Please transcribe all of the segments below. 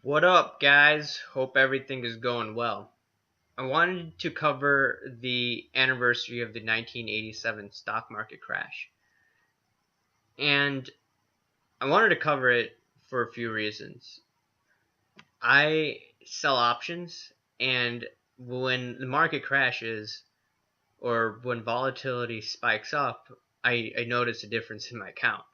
What up, guys? Hope everything is going well. I wanted to cover the anniversary of the 1987 stock market crash. And I wanted to cover it for a few reasons. I sell options, and when the market crashes or when volatility spikes up, I notice a difference in my account.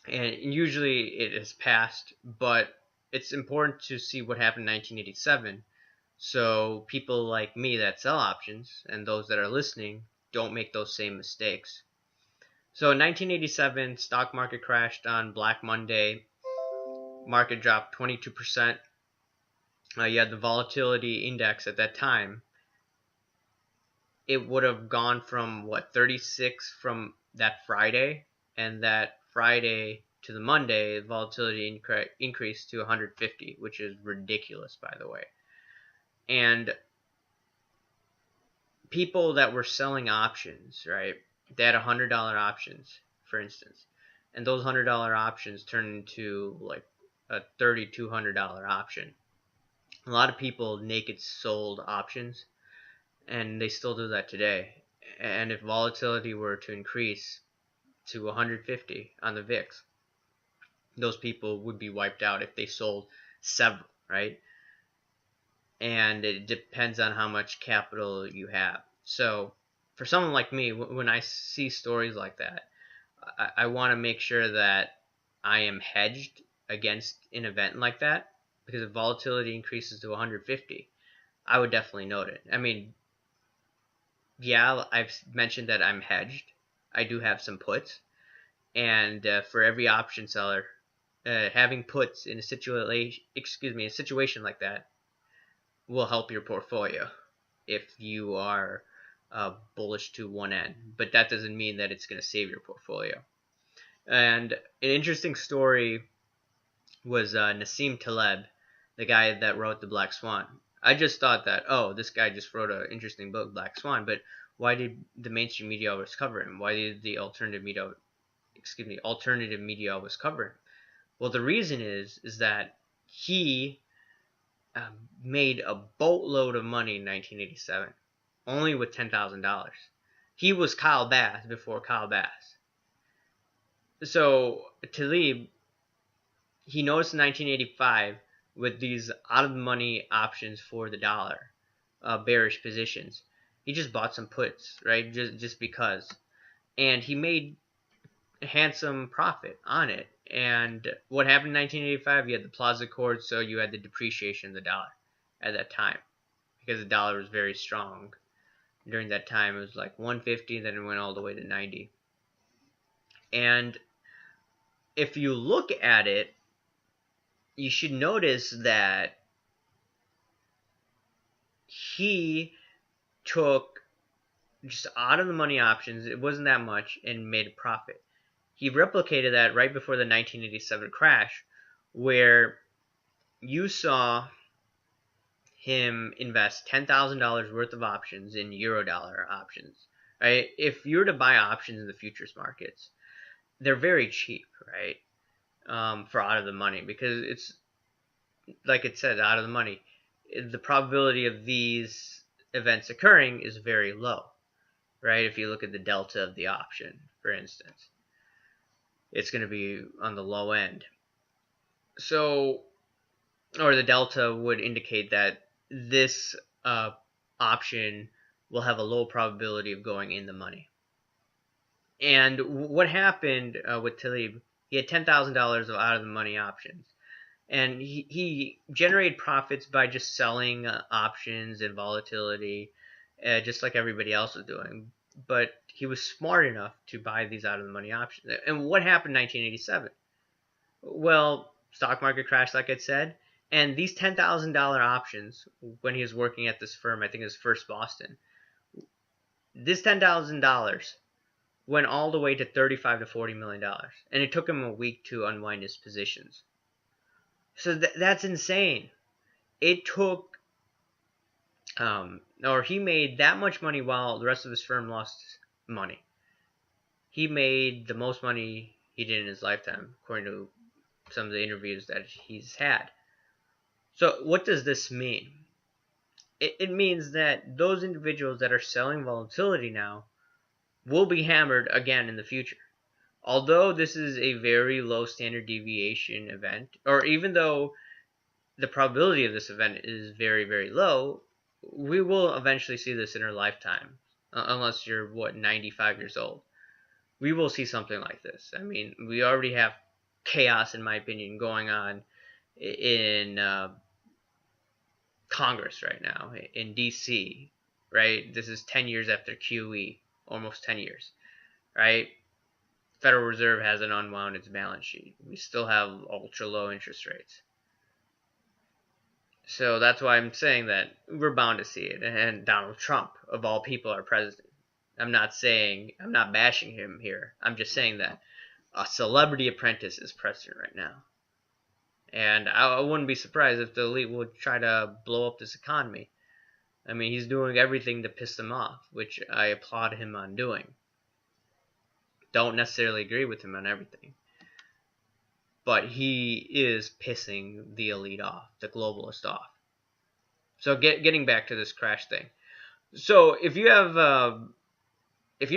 And usually it has passed, but it's important to see what happened in 1987 so people like me that sell options and those that are listening don't make those same mistakes. So in 1987, stock market crashed on Black Monday. Market dropped 22%. You had the volatility index at that time. It would have gone from 36 from that Friday, and that Friday to the Monday, the volatility increased to 150, which is ridiculous, by the way. And people that were selling options, right? They had $100 options, for instance, and those $100 options turned into like a $3,200 option. A lot of people naked sold options, and they still do that today. And if volatility were to increase to 150 on the VIX, those people would be wiped out if they sold several, right? And it depends on how much capital you have. So for someone like me, when I see stories like that, I want to make sure that I am hedged against an event like that, because if volatility increases to 150, I would definitely note it. I mean, yeah, I've mentioned that I'm hedged. I do have some puts, and for every option seller, having puts in a situation like that will help your portfolio if you are bullish to one end, but that doesn't mean that it's going to save your portfolio. And an interesting story was Nassim Taleb, the guy that wrote The Black Swan. I just thought that, oh, this guy just wrote an interesting book, Black Swan, but why did the mainstream media always cover him? Why did the alternative media always cover him? Well, the reason is that he made a boatload of money in 1987, only with $10,000. He was Kyle Bass before Kyle Bass. So Taleb, he noticed in 1985 with these out of the money options for the dollar, bearish positions. He just bought some puts, right? Just because, and he made a handsome profit on it. And what happened in 1985? You had the Plaza Accord, so you had the depreciation of the dollar at that time, because the dollar was very strong. During that time, it was like 150, then it went all the way to 90. And if you look at it, you should notice that he took just out of the money options, it wasn't that much, and made a profit. He replicated that right before the 1987 crash, where you saw him invest $10,000 worth of options in Eurodollar options, right? If you were to buy options in the futures markets, they're very cheap, right? For out of the money, because it's like it said, out of the money. The probability of these events occurring is very low, right? If you look at the delta of the option, for instance, it's going to be on the low end. So, or the delta would indicate that this option will have a low probability of going in the money. And what happened with Taleb, he had $10,000 of out of the money options. And he generated profits by just selling options and volatility, just like everybody else was doing. But he was smart enough to buy these out of the money options. And what happened in 1987? Well, stock market crashed, like I said. And these $10,000 options, when he was working at this firm, I think it was First Boston, this $10,000 went all the way to $35 to $40 million. And it took him a week to unwind his positions. So that's insane. It took, or he made that much money while the rest of his firm lost money. He made the most money he did in his lifetime, according to some of the interviews that he's had. So what does this mean? It means that those individuals that are selling volatility now will be hammered again in the future. Although this is a very low standard deviation event, or even though the probability of this event is very, very low, we will eventually see this in our lifetime, unless you're, 95 years old. We will see something like this. I mean, we already have chaos, in my opinion, going on in Congress right now, in D.C., right? This is 10 years after QE, almost 10 years, right? Federal Reserve hasn't unwound its balance sheet. We still have ultra low interest rates. So that's why I'm saying that we're bound to see it. And Donald Trump, of all people, our president. I'm not bashing him here. I'm just saying that a celebrity apprentice is president right now. And I wouldn't be surprised if the elite would try to blow up this economy. I mean, he's doing everything to piss them off, which I applaud him on doing. Don't necessarily agree with him on everything. But he is pissing the elite off, the globalists off. So getting back to this crash thing. So if you're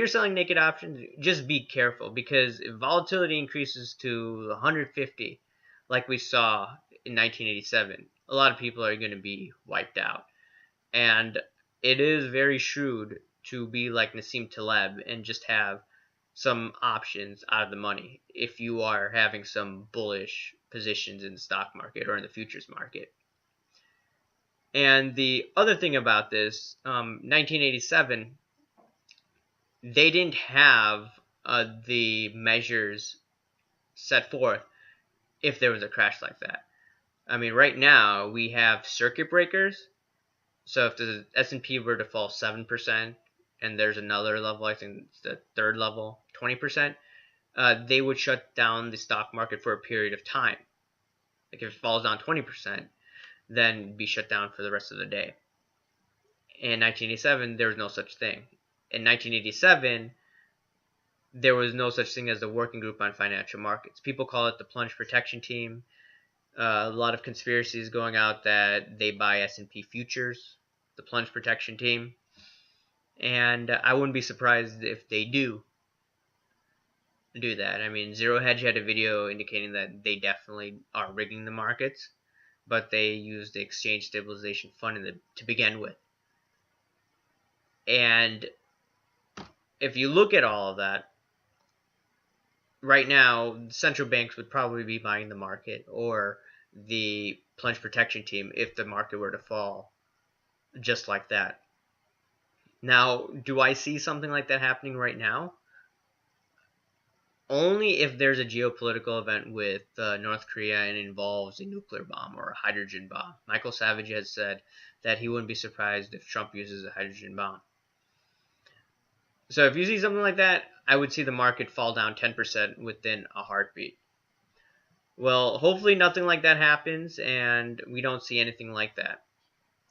selling naked options, just be careful, because if volatility increases to 150, like we saw in 1987, a lot of people are going to be wiped out. And it is very shrewd to be like Nassim Taleb and just have some options out of the money if you are having some bullish positions in the stock market or in the futures market. And the other thing about this, 1987, they didn't have the measures set forth if there was a crash like that. I mean, right now we have circuit breakers. So if the S&P were to fall 7%, and there's another level, I think it's the third level, 20%, they would shut down the stock market for a period of time. Like if it falls down 20%, then be shut down for the rest of the day. In 1987, there was no such thing. In 1987, there was no such thing as the Working Group on Financial Markets. People call it the Plunge Protection Team. A lot of conspiracies going out that they buy S&P futures, the Plunge Protection Team. And I wouldn't be surprised if they do that. I mean, Zero Hedge had a video indicating that they definitely are rigging the markets, but they use the Exchange Stabilization Fund to begin with. And if you look at all of that, right now, central banks would probably be buying the market or the Plunge Protection Team if the market were to fall just like that. Now, do I see something like that happening right now? Only if there's a geopolitical event with North Korea and involves a nuclear bomb or a hydrogen bomb. Michael Savage has said that he wouldn't be surprised if Trump uses a hydrogen bomb. So if you see something like that, I would see the market fall down 10% within a heartbeat. Well, hopefully nothing like that happens and we don't see anything like that.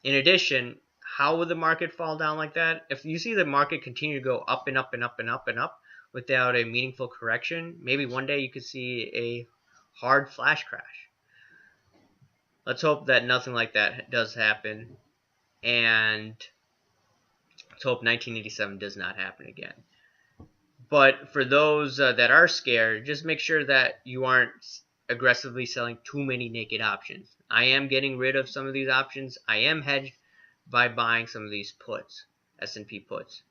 In addition, how would the market fall down like that? If you see the market continue to go up and up and up and up and up without a meaningful correction, maybe one day you could see a hard flash crash. Let's hope that nothing like that does happen, and let's hope 1987 does not happen again. But for those that are scared, just make sure that you aren't aggressively selling too many naked options. I am getting rid of some of these options. I am hedged by buying some of these puts, S&P puts.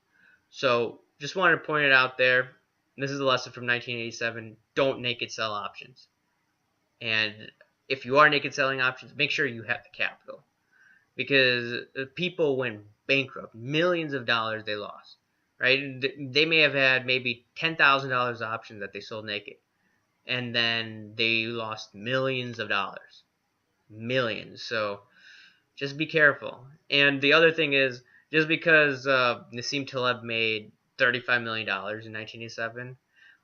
So just wanted to point it out there. This is a lesson from 1987. Don't naked sell options. And if you are naked selling options, make sure you have the capital. Because people went bankrupt. Millions of dollars they lost. Right? They may have had maybe $10,000 options that they sold naked. And then they lost millions of dollars. Millions. So just be careful. And the other thing is, just because Nassim Taleb made $35 million in 1987,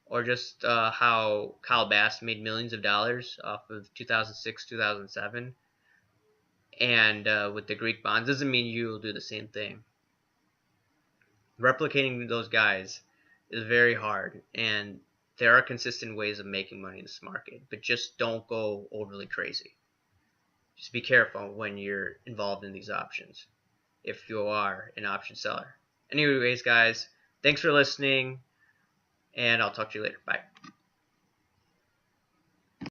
or just how Kyle Bass made millions of dollars off of 2006, 2007, and with the Greek bonds, doesn't mean you will do the same thing. Replicating those guys is very hard, and there are consistent ways of making money in this market, but just don't go overly crazy. Just be careful when you're involved in these options if you are an option seller. Anyways, guys, thanks for listening, and I'll talk to you later. Bye.